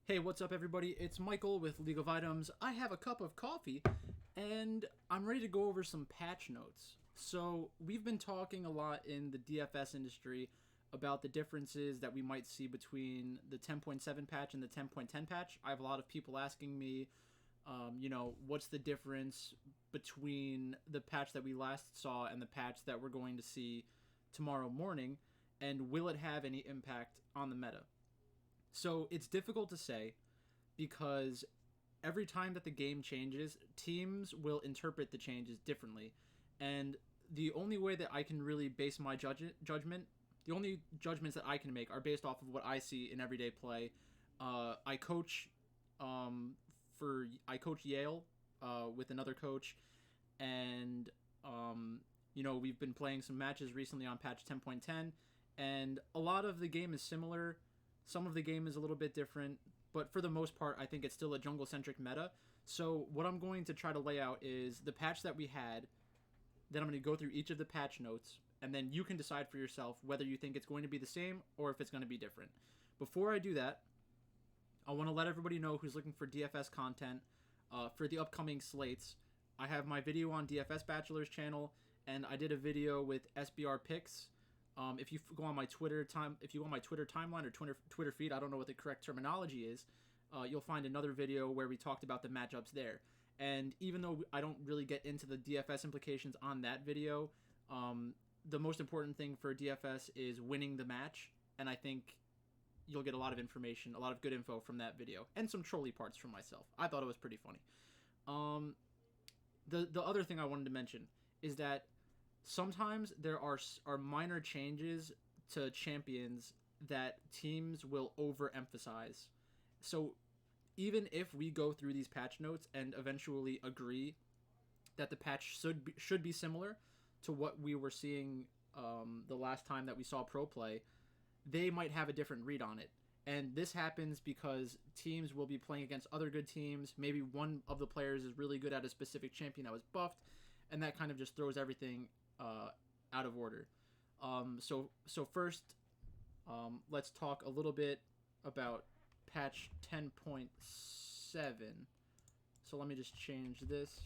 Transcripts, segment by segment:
Hey, what's up, everybody? It's Michael with League of Items. I have a cup of coffee, and I'm ready to go over some patch notes. So, we've been talking a lot in the DFS industry about the differences that we might see between the 10.7 patch and the 10.10 patch. I have a lot of people asking me, what's the difference between the patch that we last saw and the patch that we're going to see tomorrow morning, and will it have any impact on the meta? So it's difficult to say because every time that the game changes, teams will interpret the changes differently. And the only way that I can really base my judgment, the only judgments that I can make are based off of what I see in everyday play. I coach I coach Yale with another coach, and we've been playing some matches recently on patch 10.10, and a lot of the game is similar. Some of the game is a little bit different, but for the most part, I think it's still a jungle-centric meta. So what I'm going to try to lay out is the patch that we had, then I'm going to go through each of the patch notes, and then you can decide for yourself whether you think it's going to be the same or if it's going to be different. Before I do that, I want to let everybody know who's looking for DFS content for the upcoming slates. I have my video on DFS Bachelor's channel, and I did a video with SBR Picks. If you go on my Twitter timeline or Twitter feed, I don't know what the correct terminology is. You'll find another video where we talked about the matchups there. And even though I don't really get into the DFS implications on that video, the most important thing for DFS is winning the match. And I think you'll get a lot of information, a lot of good info from that video, and some trolley parts from myself. I thought it was pretty funny. The other thing I wanted to mention is that sometimes there are minor changes to champions that teams will overemphasize. So even if we go through these patch notes and eventually agree that the patch should be similar to what we were seeing the last time that we saw pro play, they might have a different read on it. And this happens because teams will be playing against other good teams. Maybe one of the players is really good at a specific champion that was buffed, and that kind of just throws everything out of order. So first, let's talk a little bit about patch 10.7. So let me just change this.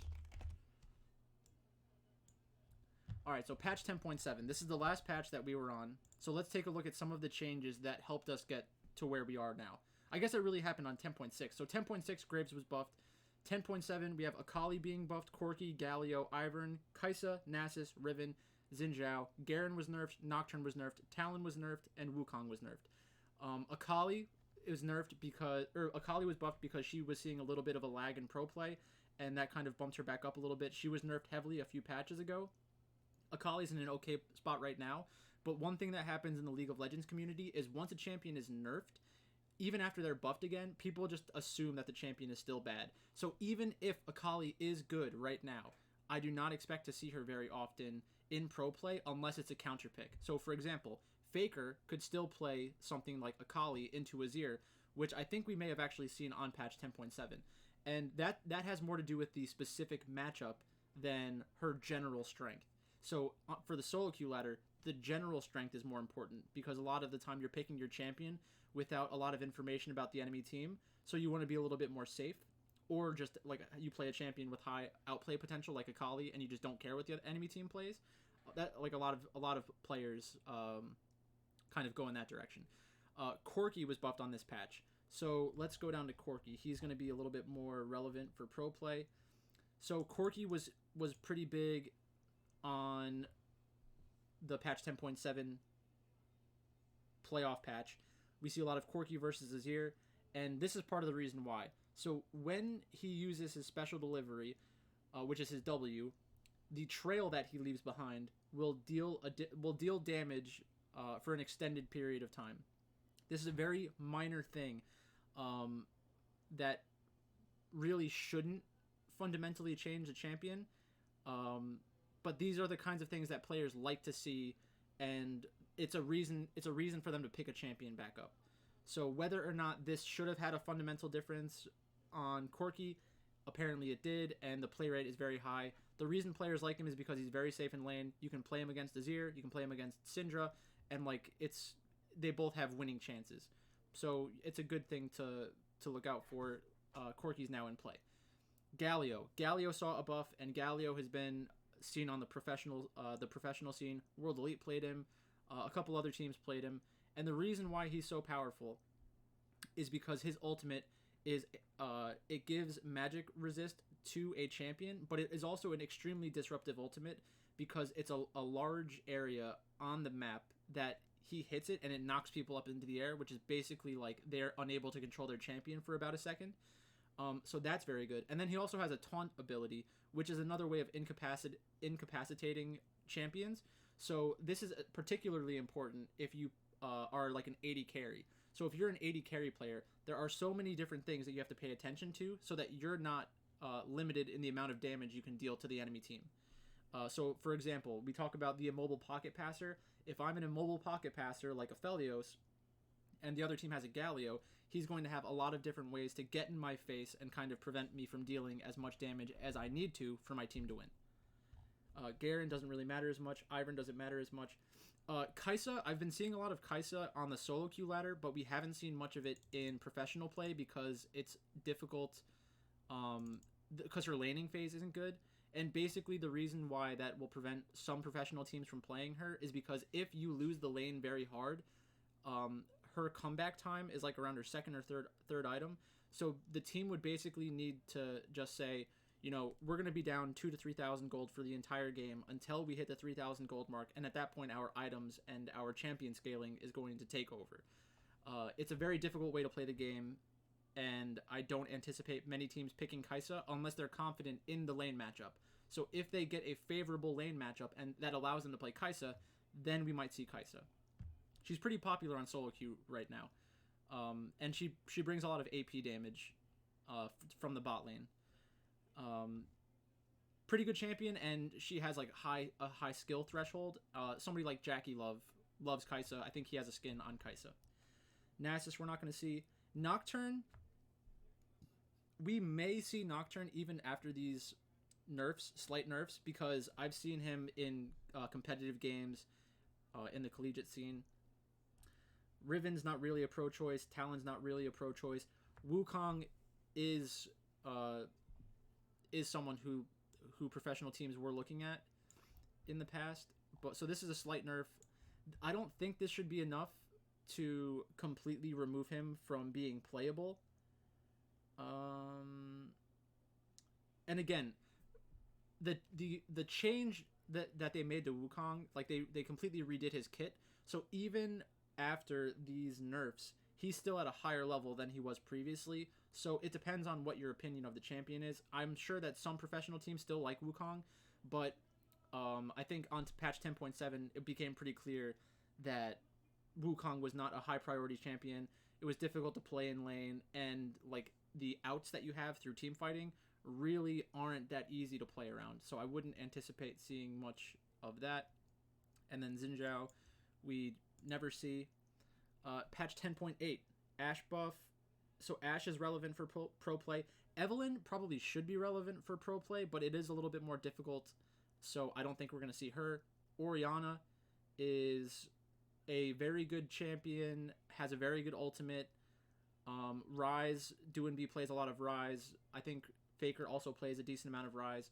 Alright, so patch 10.7. This is the last patch that we were on. So let's take a look at some of the changes that helped us get to where we are now. I guess it really happened on 10.6. So 10.6, Graves was buffed. 10.7, we have Akali being buffed, Corki, Galio, Ivern, Kai'Sa, Nasus, Riven, Xin Zhao, Garen was nerfed, Nocturne was nerfed, Talon was nerfed, and Wukong was nerfed. Akali was nerfed Akali was buffed because she was seeing a little bit of a lag in pro play, and that kind of bumped her back up a little bit. She was nerfed heavily a few patches ago. Akali's in an okay spot right now, but one thing that happens in the League of Legends community is once a champion is nerfed, even after they're buffed again, people just assume that the champion is still bad. So even if Akali is good right now, I do not expect to see her very often in pro play unless it's a counter pick. So for example, Faker could still play something like Akali into Azir, which I think we may have actually seen on patch 10.7. And that has more to do with the specific matchup than her general strength. So for the solo queue ladder, the general strength is more important because a lot of the time you're picking your champion without a lot of information about the enemy team, so you want to be a little bit more safe, or just like you play a champion with high outplay potential like Akali and you just don't care what the enemy team plays. That like a lot of players kind of go in that direction. Corki was buffed on this patch, so let's go down to Corki. He's going to be a little bit more relevant for pro play. So Corki was pretty big on the patch 10.7 playoff patch. We see a lot of Corki versus Azir, and this is part of the reason why. So when he uses his special delivery, which is his W, the trail that he leaves behind will deal damage for an extended period of time. This is a very minor thing that really shouldn't fundamentally change the champion. But these are the kinds of things that players like to see, and it's a reason for them to pick a champion back up. So whether or not this should have had a fundamental difference on Corki, apparently it did, and the play rate is very high. The reason players like him is because he's very safe in lane. You can play him against Azir, you can play him against Syndra, and they both have winning chances. So it's a good thing to to look out for Corki's now in play. Galio saw a buff, and Galio has been seen on the professional scene. World Elite played him. A couple other teams played him. And the reason why he's so powerful is because his ultimate is it gives magic resist to a champion, but it is also an extremely disruptive ultimate because it's a large area on the map that he hits it and it knocks people up into the air, which is basically like they're unable to control their champion for about a second. So that's very good. And then he also has a taunt ability, which is another way of incapacitating champions. So this is particularly important if you are like an AD carry. So if you're an AD carry player, there are so many different things that you have to pay attention to so that you're not limited in the amount of damage you can deal to the enemy team. So, for example, we talk about the immobile pocket passer. If I'm an immobile pocket passer like Aphelios, and the other team has a Galio, he's going to have a lot of different ways to get in my face and kind of prevent me from dealing as much damage as I need to for my team to win. Garen doesn't really matter as much. Ivern doesn't matter as much. Kai'Sa, I've been seeing a lot of Kai'Sa on the solo queue ladder, but we haven't seen much of it in professional play because it's difficult, because her laning phase isn't good. And basically the reason why that will prevent some professional teams from playing her is because if you lose the lane very hard, her comeback time is like around her second or third item. So the team would basically need to just say, you know, we're going to be down 2,000 to 3,000 gold for the entire game until we hit the 3,000 gold mark. And at that point, our items and our champion scaling is going to take over. It's a very difficult way to play the game. And I don't anticipate many teams picking Kai'Sa unless they're confident in the lane matchup. So if they get a favorable lane matchup and that allows them to play Kai'Sa, then we might see Kai'Sa. She's pretty popular on solo queue right now. And she brings a lot of AP damage from the bot lane. Pretty good champion, and she has like a high skill threshold. Somebody like Jackie loves Kai'Sa. I think he has a skin on Kai'Sa. Nasus we're not going to see. Nocturne, we may see Nocturne even after these slight nerfs, because I've seen him in competitive games in the collegiate scene. Riven's not really a pro choice. Talon's not really a pro choice. Wukong is someone who professional teams were looking at in the past. But so this is a slight nerf. I don't think this should be enough to completely remove him from being playable. And again, the change that they made to Wukong, like they completely redid his kit. So even after these nerfs, he's still at a higher level than he was previously. So it depends on what your opinion of the champion is. I'm sure that some professional teams still like Wukong, but I think on patch 10.7, it became pretty clear that Wukong was not a high priority champion. It was difficult to play in lane, and like the outs that you have through team fighting really aren't that easy to play around. So I wouldn't anticipate seeing much of that. And then Xin Zhao, we never see. Patch 10.8, Ashe buff. So Ashe is relevant for pro play. Evelynn probably should be relevant for pro play, but it is a little bit more difficult, so I don't think we're going to see her. Orianna is a very good champion, has a very good ultimate. Ryze, DoinB plays a lot of Ryze. I think Faker also plays a decent amount of Ryze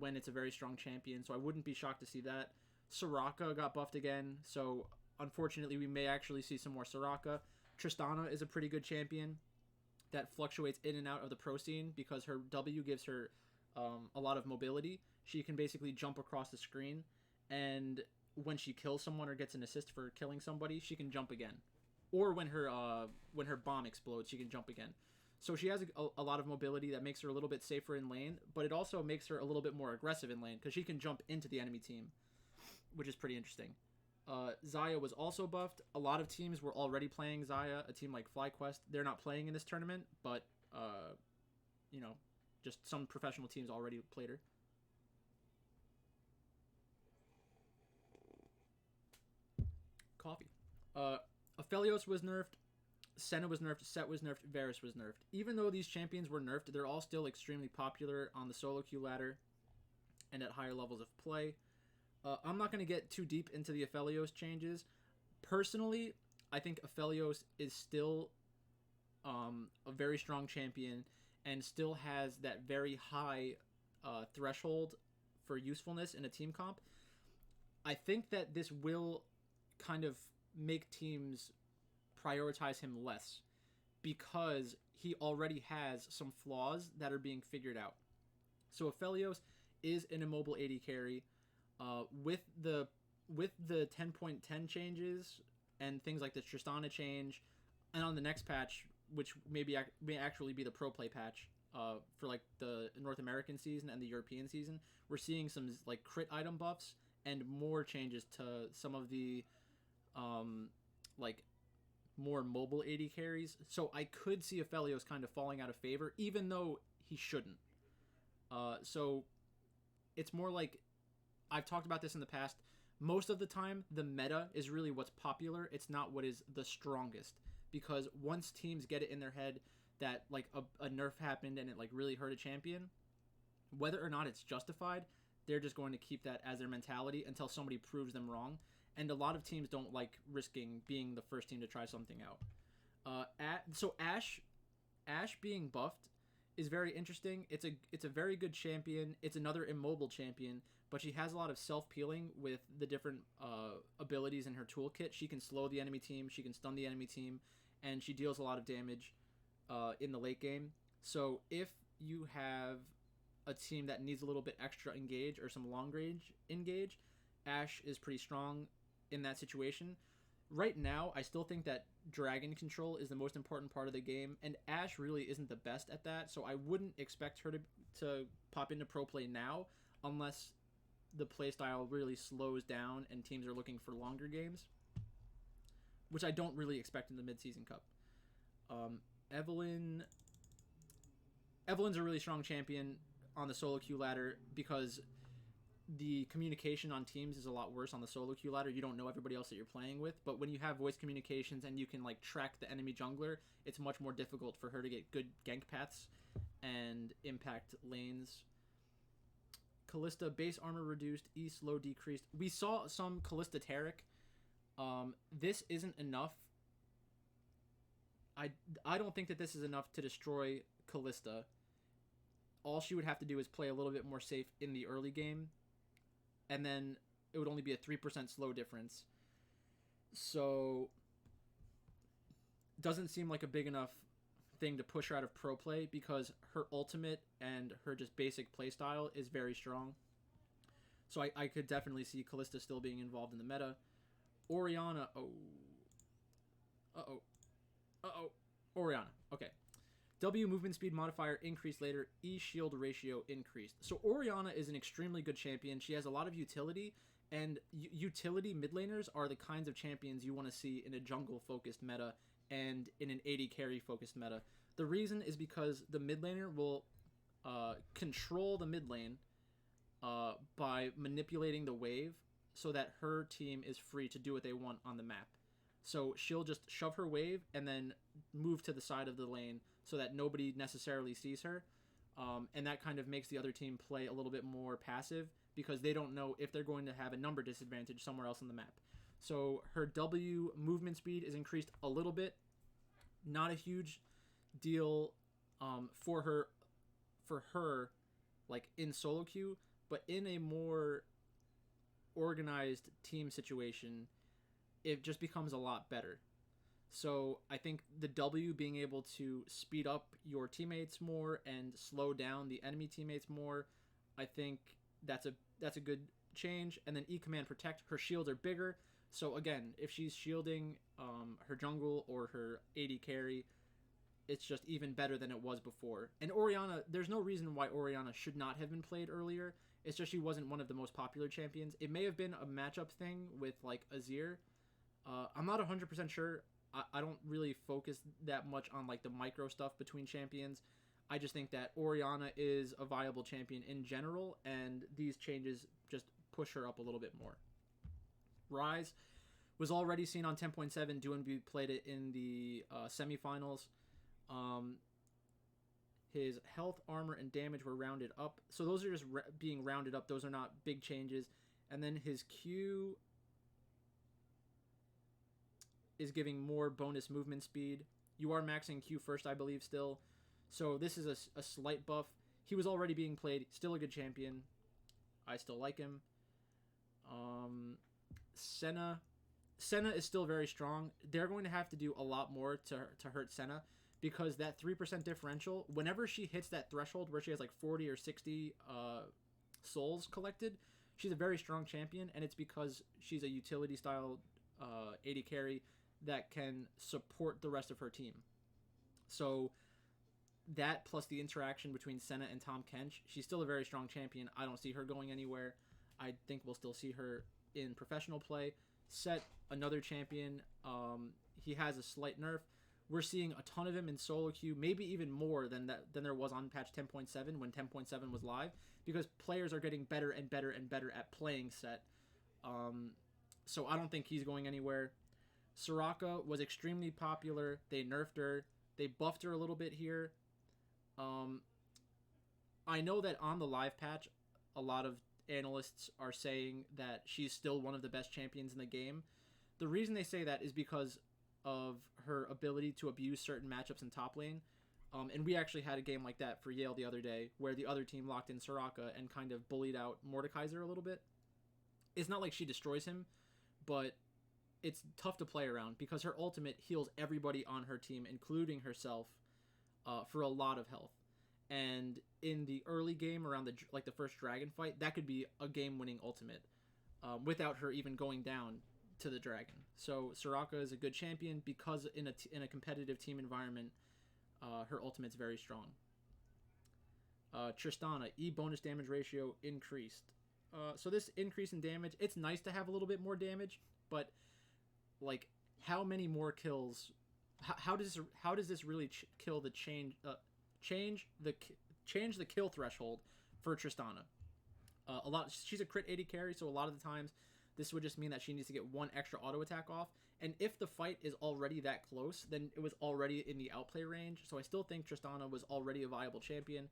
when it's a very strong champion, so I wouldn't be shocked to see that. Soraka got buffed again, so unfortunately we may actually see some more Soraka. Tristana is a pretty good champion that fluctuates in and out of the pro scene because her W gives her a lot of mobility. She can basically jump across the screen, and when she kills someone or gets an assist for killing somebody, she can jump again. Or when her bomb explodes, she can jump again. So she has a lot of mobility that makes her a little bit safer in lane, but it also makes her a little bit more aggressive in lane because she can jump into the enemy team, which is pretty interesting. Xayah was also buffed. A lot of teams were already playing Xayah. A team like FlyQuest, they're not playing in this tournament, but just some professional teams already played her. Coffee. Aphelios was nerfed. Senna was nerfed. Set was nerfed. Varus was nerfed. Even though these champions were nerfed, they're all still extremely popular on the solo queue ladder and at higher levels of play. I'm not going to get too deep into the Aphelios changes. Personally, I think Aphelios is still a very strong champion, and still has that very high threshold for usefulness in a team comp, I think that this will kind of make teams prioritize him less because he already has some flaws that are being figured out. So Aphelios is an immobile AD carry. With the 10.10 changes and things like the Tristana change, and on the next patch, which may actually be the pro play patch for like the North American season and the European season, we're seeing some like crit item buffs and more changes to some of the like more mobile AD carries. So I could see Aphelios kind of falling out of favor, even though he shouldn't. So it's more like, I've talked about this in the past. Most of the time, the meta is really what's popular. It's not what is the strongest. Because once teams get it in their head that like a nerf happened and it like really hurt a champion, whether or not it's justified, they're just going to keep that as their mentality until somebody proves them wrong. And a lot of teams don't like risking being the first team to try something out. So Ashe being buffed is very interesting. It's a very good champion. It's another immobile champion, but she has a lot of self-peeling with the different abilities in her toolkit. She can slow the enemy team, she can stun the enemy team, and she deals a lot of damage in the late game. So if you have a team that needs a little bit extra engage or some long range engage, Ashe is pretty strong in that situation. Right now, I still think that dragon control is the most important part of the game, and Ashe really isn't the best at that, so I wouldn't expect her to pop into pro play now unless the playstyle really slows down and teams are looking for longer games, which I don't really expect in the mid-season cup. Evelynn Evelyn's a really strong champion on the solo queue ladder because the communication on teams is a lot worse on the solo queue ladder. You don't know everybody else that you're playing with, but when you have voice communications and you can like track the enemy jungler, it's much more difficult for her to get good gank paths and impact lanes. Kalista base armor reduced, E slow decreased. We saw some Kalista Taric. This isn't enough. I don't think that this is enough to destroy Kalista. All she would have to do is play a little bit more safe in the early game, and then it would only be a 3% slow difference. So, doesn't seem like a big enough thing to push her out of pro play because her ultimate and her just basic playstyle is very strong. So I could definitely see Kalista still being involved in the meta. Orianna, Orianna, okay. W movement speed modifier increased later, E shield ratio increased. So Orianna is an extremely good champion. She has a lot of utility, and utility mid laners are the kinds of champions you want to see in a jungle focused meta and in an AD carry focused meta. The reason is because the mid laner will control the mid lane by manipulating the wave so that her team is free to do what they want on the map. So she'll just shove her wave and then move to the side of the lane so that nobody necessarily sees her. And that kind of makes the other team play a little bit more passive because they don't know if they're going to have a number disadvantage somewhere else on the map. So her W movement speed is increased a little bit. Not a huge deal for her like in solo queue, but in a more organized team situation, it just becomes a lot better. So I think the W being able to speed up your teammates more and slow down the enemy teammates more, I think that's a good change. And then E command protect, her shields are bigger. So again, if she's shielding her jungle or her AD carry, it's just even better than it was before. And Orianna, there's no reason why Orianna should not have been played earlier. It's just she wasn't one of the most popular champions. It may have been a matchup thing with like Azir. I'm not 100% sure. I don't really focus that much on like the micro stuff between champions. I just think that Orianna is a viable champion in general, and these changes just push her up a little bit more. Ryze was already seen on 10.7. Duanbu played it in the semifinals. His health, armor, and damage were rounded up. So those are just being rounded up. Those are not big changes. And then his Q is giving more bonus movement speed. You are maxing Q first, I believe, still. So this is a slight buff. He was already being played. Still a good champion. I still like him. Senna. Senna is still very strong. They're going to have to do a lot more to hurt Senna, because that 3% differential, whenever she hits that threshold where she has like 40 or 60 souls collected, she's a very strong champion, and it's because she's a utility style AD carry that can support the rest of her team. So that plus the interaction between Senna and Tahm Kench, she's still a very strong champion. I don't see her going anywhere. I think we'll still see her in professional play. Set, another champion. He has a slight nerf. We're seeing a ton of him in solo queue, maybe even more than there was on patch 10.7 when 10.7 was live, because players are getting better and better and better at playing Set. So I don't think he's going anywhere. Soraka was extremely popular. They nerfed her. They buffed her a little bit here. I know that on the live patch, a lot of analysts are saying that she's still one of the best champions in the game. The reason they say that is because of her ability to abuse certain matchups in top lane. And we actually had a game like that for Yale the other day, where the other team locked in Soraka and kind of bullied out Mordekaiser a little bit. It's not like she destroys him, but it's tough to play around because her ultimate heals everybody on her team, including herself, for a lot of health. And in the early game, around the first dragon fight, that could be a game-winning ultimate without her even going down to the dragon. So Soraka is a good champion because in a competitive team environment, her ultimate's very strong. Tristana, E bonus damage ratio increased. So this increase in damage, it's nice to have a little bit more damage, but like, how many more kills? How does this really kill the change the kill threshold for Tristana? She's a crit 80 carry, so a lot of the times this would just mean that she needs to get one extra auto attack off. And if the fight is already that close, then it was already in the outplay range. So I still think Tristana was already a viable champion.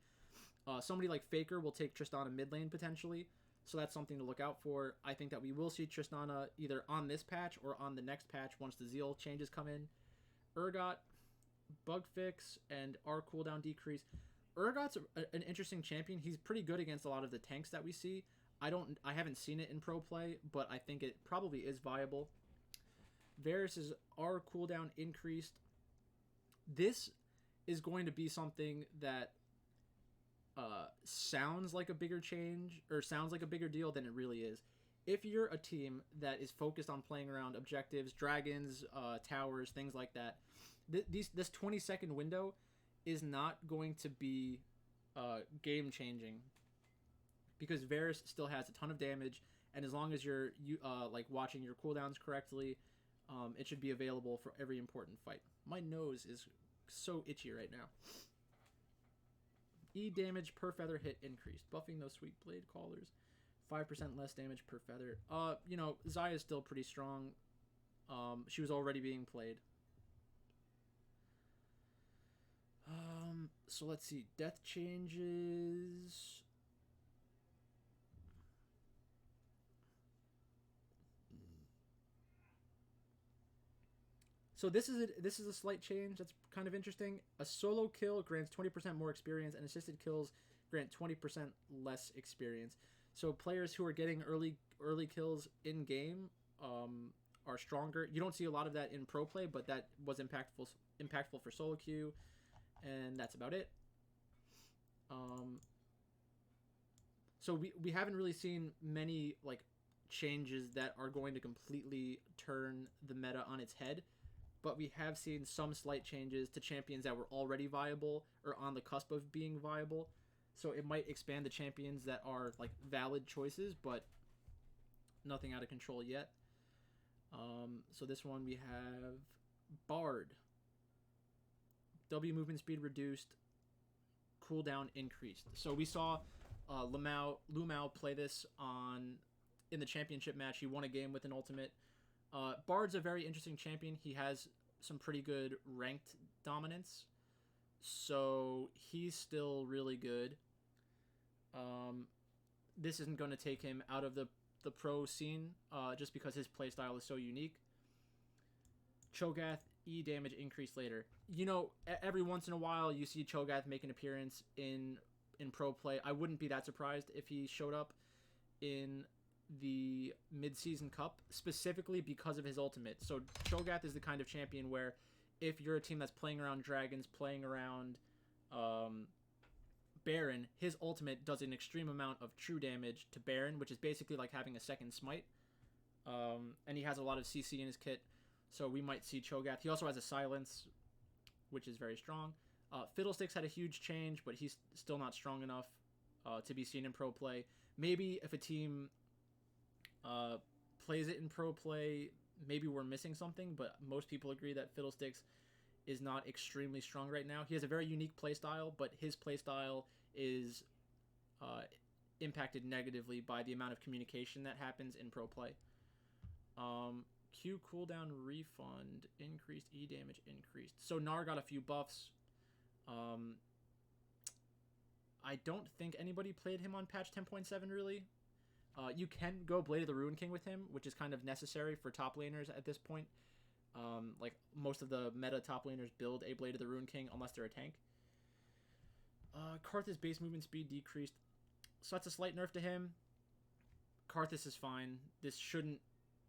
Somebody like Faker will take Tristana mid lane potentially. So that's something to look out for. I think that we will see Tristana either on this patch or on the next patch once the Zeal changes come in. Urgot, bug fix, and R cooldown decrease. Urgot's an interesting champion. He's pretty good against a lot of the tanks that we see. I haven't seen it in pro play, but I think it probably is viable. Varus' R cooldown increased. This is going to be something that sounds like a bigger change, or sounds like a bigger deal than it really is. If you're a team that is focused on playing around objectives, dragons, towers, things like that, this 20-second window is not going to be game changing, because Varus still has a ton of damage, and as long as you're watching your cooldowns correctly, it should be available for every important fight. My nose is so itchy right now. E damage per feather hit increased, buffing those sweet blade callers. 5% less damage per feather. Xayah is still pretty strong. She was already being played. So let's see. Death changes. So this is a slight change that's kind of interesting. A solo kill grants 20% more experience, and assisted kills grant 20% less experience. So players who are getting early kills in game are stronger. You don't see a lot of that in pro play, but that was impactful for solo queue, and that's about it. So we haven't really seen many changes that are going to completely turn the meta on its head, but we have seen some slight changes to champions that were already viable or on the cusp of being viable. So it might expand the champions that are valid choices, but nothing out of control yet. So this one we have Bard. W movement speed reduced, cooldown increased. So we saw Lumao play this in the championship match. He won a game with an ultimate. Bard's a very interesting champion. He has some pretty good ranked dominance, so he's still really good. This isn't going to take him out of the pro scene, just because his playstyle is so unique. Cho'Gath E damage increased later. You know, every once in a while you see Cho'Gath make an appearance in pro play. I wouldn't be that surprised if he showed up in the mid-season cup, specifically because of his ultimate. So Cho'Gath is the kind of champion where if you're a team that's playing around dragons, playing around Baron, his ultimate does an extreme amount of true damage to Baron, which is basically like having a second smite. And he has a lot of CC in his kit, so we might see Cho'Gath. He also has a silence, which is very strong. Fiddlesticks had a huge change, but he's still not strong enough to be seen in pro play. Maybe if a team plays it in pro play, maybe we're missing something, but most people agree that Fiddlesticks is not extremely strong right now. He has a very unique playstyle, but his playstyle is impacted negatively by the amount of communication that happens in pro play. Q cooldown refund increased, E damage increased. So Gnar got a few buffs. I don't think anybody played him on patch 10.7 really. You can go Blade of the Ruin King with him, which is kind of necessary for top laners at this point. Like most of the meta top laners build a Blade of the Ruin King unless they're a tank. Karthus base movement speed decreased, so that's a slight nerf to him. Karthus is fine. This shouldn't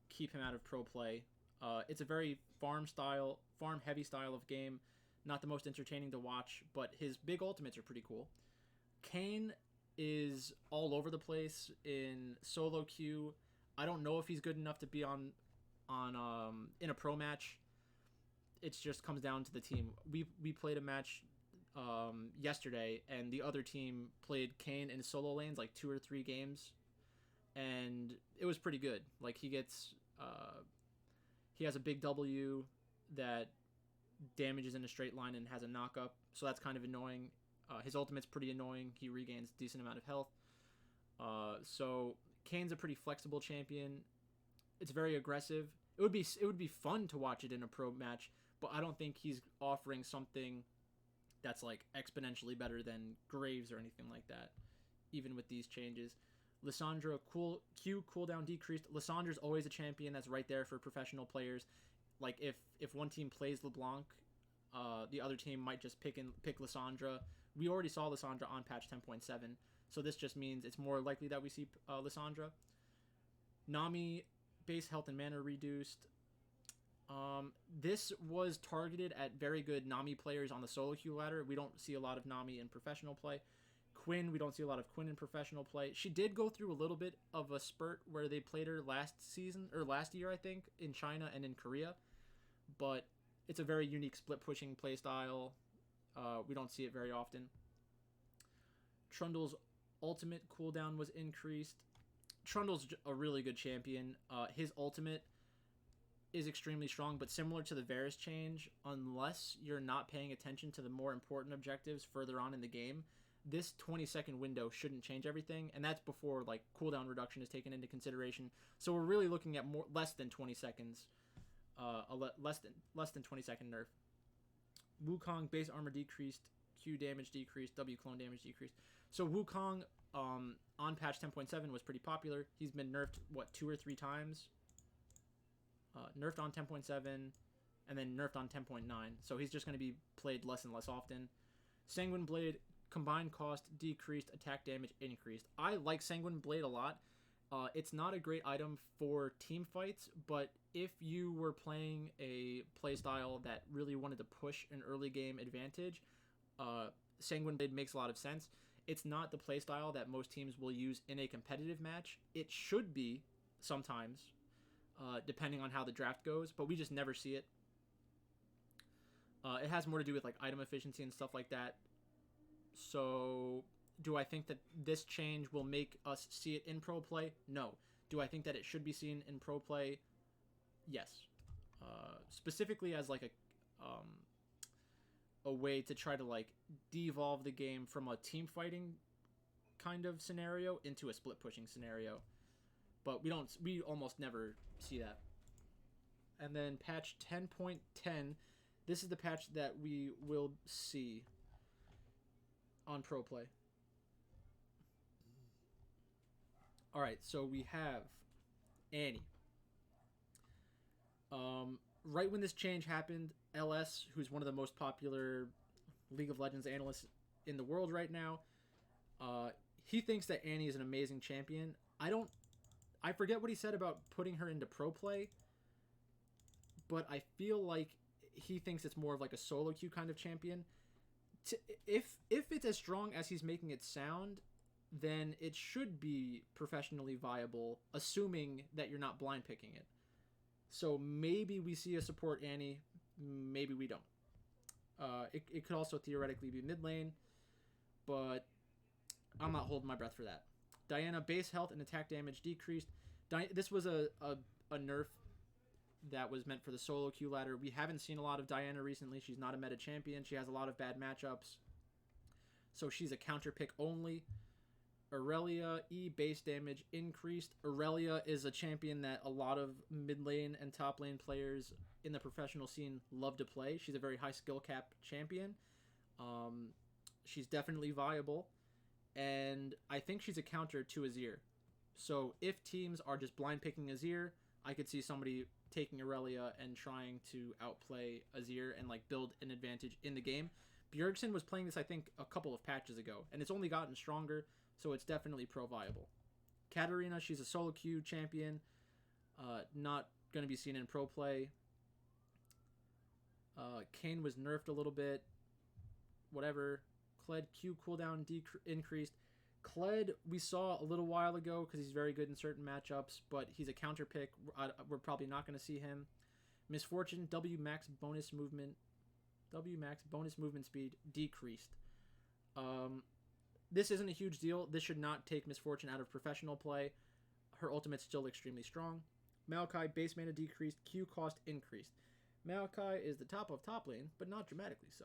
keep him out of pro play. It's a very farm heavy style of game. Not the most entertaining to watch, but his big ultimates are pretty cool. Kayn is all over the place in solo queue. I don't know if he's good enough to be on in a pro match. It just comes down to the team. We played a match yesterday, and the other team played Kayn in solo lanes like 2 or 3 games, and it was pretty good. Like he has a big W that damages in a straight line and has a knock up, so that's kind of annoying. His ultimate's pretty annoying. He regains a decent amount of health. So Kayn's a pretty flexible champion. It's very aggressive. It would be fun to watch it in a pro match, but I don't think he's offering something that's like exponentially better than Graves or anything like that, even with these changes. Lissandra Q cooldown decreased. Lissandra's always a champion that's right there for professional players. Like if one team plays LeBlanc, the other team might just pick Lissandra. We already saw Lissandra on patch 10.7, so this just means it's more likely that we see Lissandra. Nami base health and mana reduced. This was targeted at very good Nami players on the solo queue ladder. We don't see a lot of Nami in professional play. Quinn, we don't see a lot of Quinn in professional play. She did go through a little bit of a spurt where they played her last year, I think, in China and in Korea. But it's a very unique split pushing play style. We don't see it very often. Trundle's ultimate cooldown was increased. Trundle's a really good champion. His ultimate is extremely strong, but similar to the Varus change, unless you're not paying attention to the more important objectives further on in the game, this 20-second window shouldn't change everything, and that's before like cooldown reduction is taken into consideration. So we're really looking at less than 20 seconds, less than 20-second nerf. Wukong base armor decreased, Q damage decreased, W clone damage decreased. So Wukong on patch 10.7 was pretty popular. He's been nerfed 2 or 3 times. Nerfed on 10.7 and then nerfed on 10.9. So he's just going to be played less and less often. Sanguine Blade combined cost decreased, attack damage increased. I like Sanguine Blade a lot. It's not a great item for team fights, but if you were playing a playstyle that really wanted to push an early game advantage, Sanguine Blade makes a lot of sense. It's not the playstyle that most teams will use in a competitive match. It should be sometimes, depending on how the draft goes, but we just never see it. It has more to do with like item efficiency and stuff like that. So do I think that this change will make us see it in pro play? No. Do I think that it should be seen in pro play? Yes. Specifically as like a way to try to like devolve the game from a team fighting kind of scenario into a split pushing scenario. But we almost never see that. And then patch 10.10, this is the patch that we will see on pro play. All right, so we have Annie. right when this change happened, LS, who's one of the most popular League of Legends analysts in the world right now, he thinks that Annie is an amazing champion. I forget what he said about putting her into pro play, but I feel like he thinks it's more of like a solo queue kind of champion. If it's as strong as he's making it sound, then it should be professionally viable, assuming that you're not blind picking it. So maybe we see a support Annie, maybe we don't. It could also theoretically be mid lane, but I'm not holding my breath for that. Diana, base health and attack damage decreased. This was a nerf that was meant for the solo queue ladder. We haven't seen a lot of Diana recently. She's not a meta champion. She has a lot of bad matchups. So she's a counter pick only. Aurelia, E base damage increased. Aurelia is a champion that a lot of mid lane and top lane players in the professional scene love to play. She's a very high skill cap champion. She's definitely viable. And I think she's a counter to Azir. So if teams are just blind picking Azir, I could see somebody taking Aurelia and trying to outplay Azir and like build an advantage in the game. Bjergsen was playing this, I think, a couple of patches ago, and it's only gotten stronger, so it's definitely pro viable. Katarina, she's a solo queue champion, not going to be seen in pro play. Kayn was nerfed a little bit. Whatever. Kled Q cooldown increased. Kled we saw a little while ago because he's very good in certain matchups, but he's a counter pick. We're probably not going to see him. Miss Fortune, W max bonus movement speed decreased. This isn't a huge deal. This should not take Miss Fortune out of professional play. Her ultimate's still extremely strong. Maokai, base mana decreased, Q cost increased. Maokai is the top of top lane, but not dramatically so.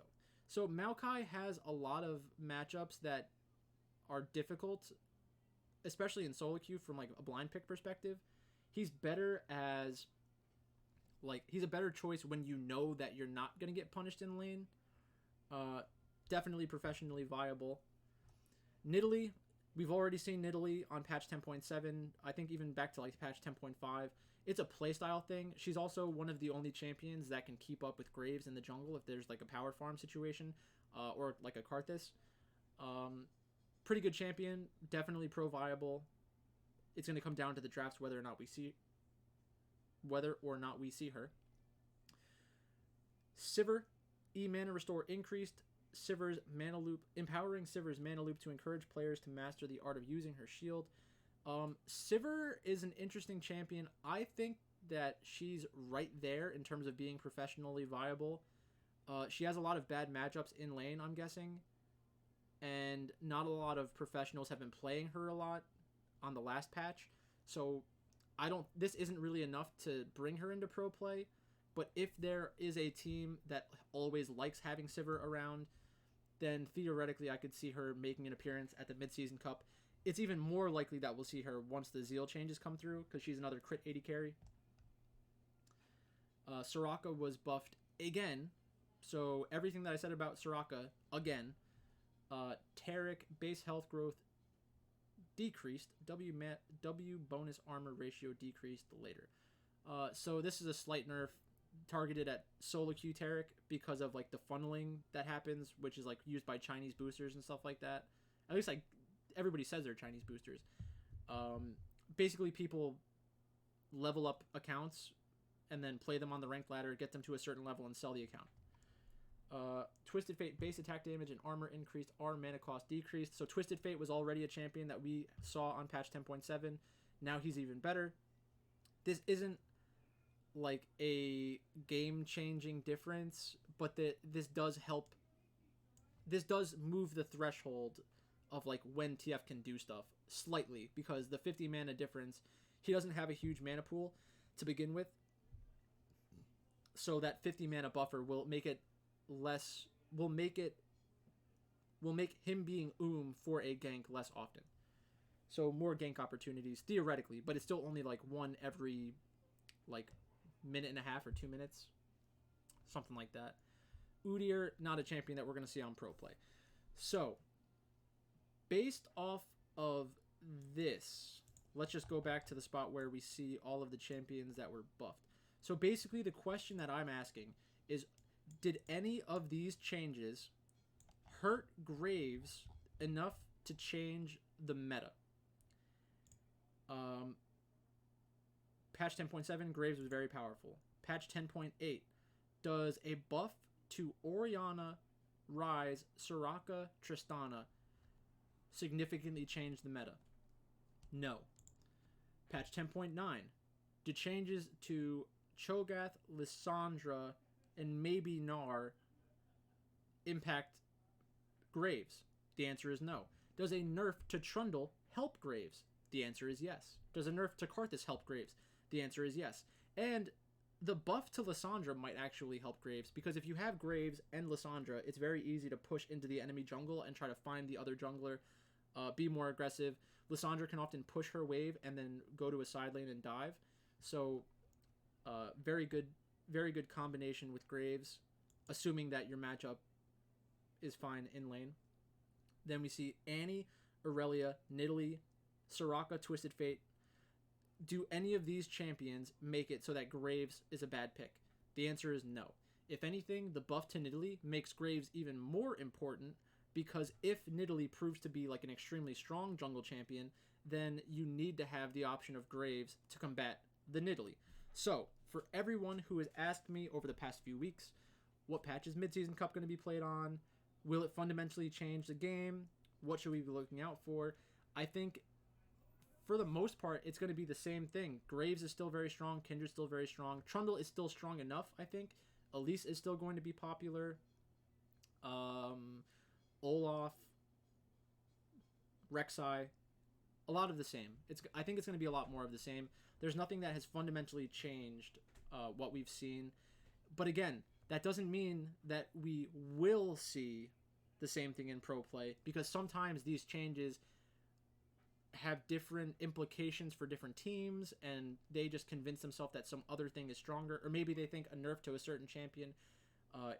So Maokai has a lot of matchups that are difficult, especially in solo queue from like a blind pick perspective. He's better as he's a better choice when you know that you're not going to get punished in lane. Definitely professionally viable. Nidalee, we've already seen Nidalee on patch 10.7. I think even back to like patch 10.5. It's a playstyle thing. She's also one of the only champions that can keep up with Graves in the jungle if there's like a power farm situation, or like a Karthus. Pretty good champion, definitely pro viable. It's going to come down to the drafts whether or not we see her. Sivir, E mana restore increased. Sivir's mana loop, empowering Sivir's mana loop to encourage players to master the art of using her shield. Sivir is an interesting champion. I think that she's right there in terms of being professionally viable. She has a lot of bad matchups in lane, I'm guessing, and not a lot of professionals have been playing her a lot on the last patch. So this isn't really enough to bring her into pro play, but if there is a team that always likes having Sivir around, then theoretically I could see her making an appearance at the Mid-Season Cup. It's even more likely that we'll see her once the Zeal changes come through, because she's another crit 80 carry. Soraka was buffed again, so everything that I said about Soraka, again. Taric, base health growth decreased. W bonus armor ratio decreased later. So this is a slight nerf targeted at solo queue Taric because of like the funneling that happens, which is like used by Chinese boosters and stuff like that. At least like everybody says they're Chinese boosters. Basically people level up accounts and then play them on the ranked ladder, get them to a certain level, and sell the account. Twisted Fate, base attack damage and armor increased, our mana cost decreased. So Twisted Fate was already a champion that we saw on patch 10.7. Now he's even better. This isn't like a game-changing difference, but this does help. This does move the threshold of like when TF can do stuff slightly, because the 50 mana difference, he doesn't have a huge mana pool to begin with. So that 50 mana buffer will make it less, will make him being for a gank less often. So more gank opportunities theoretically, but it's still only like one every like minute and a half or 2 minutes, something like that. Udyr, not a champion that we're going to see on pro play. So based off of this, let's just go back to the spot where we see all of the champions that were buffed. So basically, the question that I'm asking is, did any of these changes hurt Graves enough to change the meta? Patch 10.7, Graves was very powerful. Patch 10.8, does a buff to Orianna, Ryze, Soraka, Tristana significantly change the meta? No. Patch 10.9, do changes to Cho'Gath, Lissandra, and maybe Gnar impact Graves? The answer is no. Does a nerf to Trundle help Graves? The answer is yes. Does a nerf to Karthus help Graves? The answer is yes. And the buff to Lissandra might actually help Graves, because if you have Graves and Lissandra, it's very easy to push into the enemy jungle and try to find the other jungler, be more aggressive. Lissandra can often push her wave and then go to a side lane and dive. So, very good combination with Graves, assuming that your matchup is fine in lane. Then we see Annie, Aurelia, Nidalee, Soraka, Twisted Fate. Do any of these champions make it so that Graves is a bad pick? The answer is no. If anything, the buff to Nidalee makes Graves even more important, because if Nidalee proves to be like an extremely strong jungle champion, then you need to have the option of Graves to combat the Nidalee. So, for everyone who has asked me over the past few weeks, what patch is Midseason Cup going to be played on? Will it fundamentally change the game? What should we be looking out for? I think, for the most part, it's going to be the same thing. Graves is still very strong. Kindred's still very strong. Trundle is still strong enough, I think. Elise is still going to be popular. Olaf, Rek'Sai, a lot of the same. I think it's going to be a lot more of the same. There's nothing that has fundamentally changed what we've seen. But again, that doesn't mean that we will see the same thing in pro play, because sometimes these changes have different implications for different teams, and they just convince themselves that some other thing is stronger, or maybe they think a nerf to a certain champion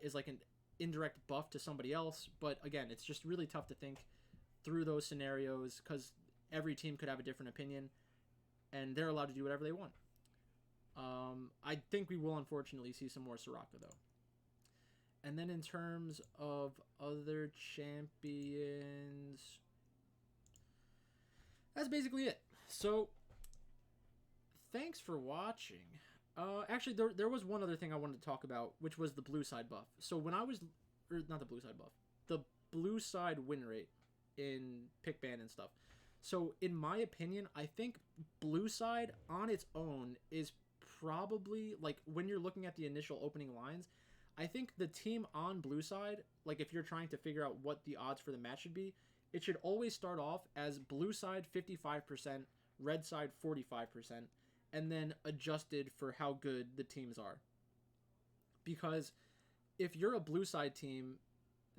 is like an indirect buff to somebody else. But again, it's just really tough to think through those scenarios, because every team could have a different opinion, and they're allowed to do whatever they want. I think we will unfortunately see some more Soraka, though. And then in terms of other champions, that's basically it. So, thanks for watching. Actually, there was one other thing I wanted to talk about, which was the blue side buff. So when I was, or not the blue side buff, the blue side win rate in pick ban and stuff. So in my opinion, I think blue side on its own is probably, like, when you're looking at the initial opening lines, I think the team on blue side, like if you're trying to figure out what the odds for the match should be, it should always start off as blue side 55%, red side 45%, and then adjusted for how good the teams are. Because if you're a blue side team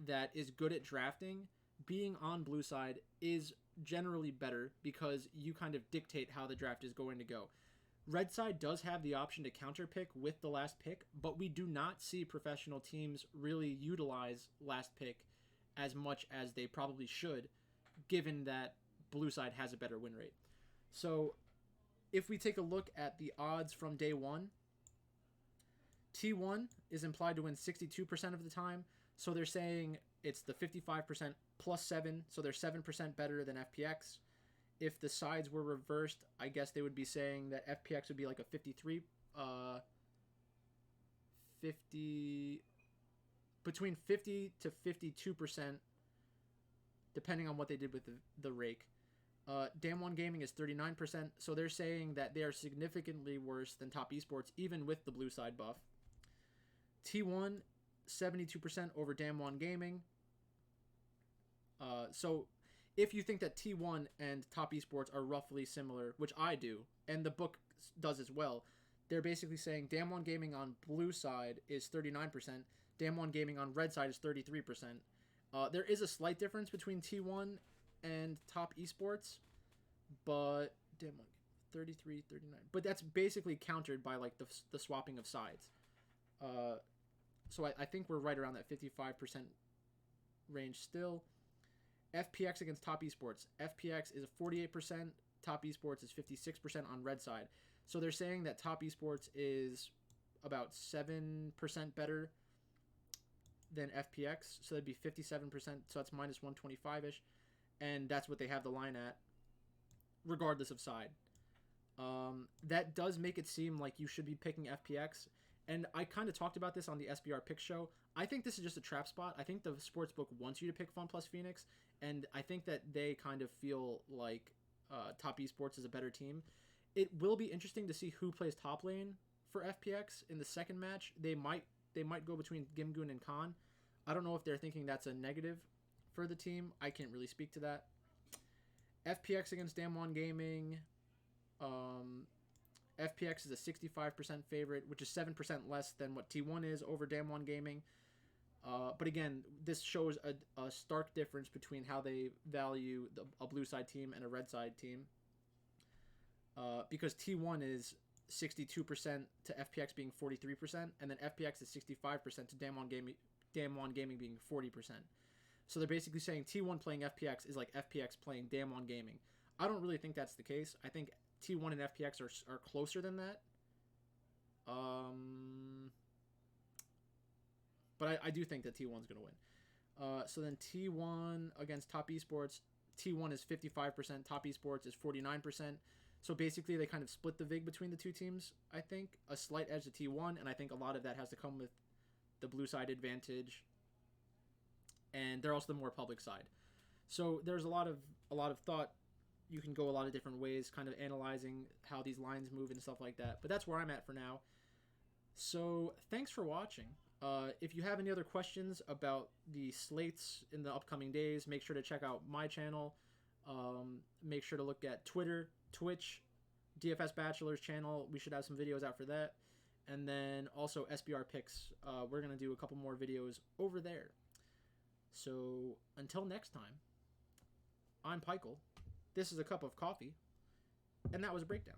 that is good at drafting, being on blue side is generally better, because you kind of dictate how the draft is going to go. Red side does have the option to counter pick with the last pick, but we do not see professional teams really utilize last pick as much as they probably should, given that blue side has a better win rate. So if we take a look at the odds from day one, T1 is implied to win 62% of the time. So they're saying it's the 55% plus 7, so they're 7% better than FPX. If the sides were reversed, I guess they would be saying that FPX would be like a 50, between 50 to 52%, depending on what they did with the rake. Damwon Gaming is 39%, so they're saying that they are significantly worse than Top Esports, even with the blue side buff. T1, 72% over Damwon Gaming. So if you think that T1 and Top Esports are roughly similar, which I do, and the book does as well, they're basically saying Damwon Gaming on blue side is 39%, Damwon Gaming on red side is 33%. There is a slight difference between T1 and Top Esports, but Damwon 33, 39. But that's basically countered by like the swapping of sides. So I think we're right around that 55% range still. FPX against Top Esports. FPX is 48%. Top Esports is 56% on red side. So they're saying that Top Esports is about 7% better than FPX, so that'd be 57%, so that's minus 125-ish, and that's what they have the line at, regardless of side. That does make it seem like you should be picking FPX, and I kind of talked about this on the SBR Pick Show. I think this is just a trap spot. I think the sportsbook wants you to pick Fun Plus Phoenix, and I think that they kind of feel like Top Esports is a better team. It will be interesting to see who plays top lane for FPX in the second match. They might go between Gimgoon and Khan. I don't know if they're thinking that's a negative for the team. I can't really speak to that. FPX against Damwon Gaming. FPX is a 65% favorite, which is 7% less than what T1 is over Damwon Gaming. But again, this shows a stark difference between how they value a blue side team and a red side team. Because T1 is 62% to FPX being 43%, and then FPX is 65% to Damwon Gaming being 40%. So they're basically saying T1 playing FPX is like FPX playing Damwon Gaming. I don't really think that's the case. I think T1 and FPX are closer than that. But I do think that T1's going to win. So then T1 against Top Esports. T1 is 55%. Top Esports is 49%. So basically, they kind of split the VIG between the two teams, I think. A slight edge to T1, and I think a lot of that has to come with the blue side advantage. And they're also the more public side. So there's a lot of thought. You can go a lot of different ways, kind of analyzing how these lines move and stuff like that. But that's where I'm at for now. So thanks for watching. If you have any other questions about the slates in the upcoming days, make sure to check out my channel. Make sure to look at Twitter, Twitch, DFS Bachelor's channel. We should have some videos out for that. And then also SBR Picks. We're going to do a couple more videos over there. So until next time, I'm Pikel. This is a cup of coffee. And that was a breakdown.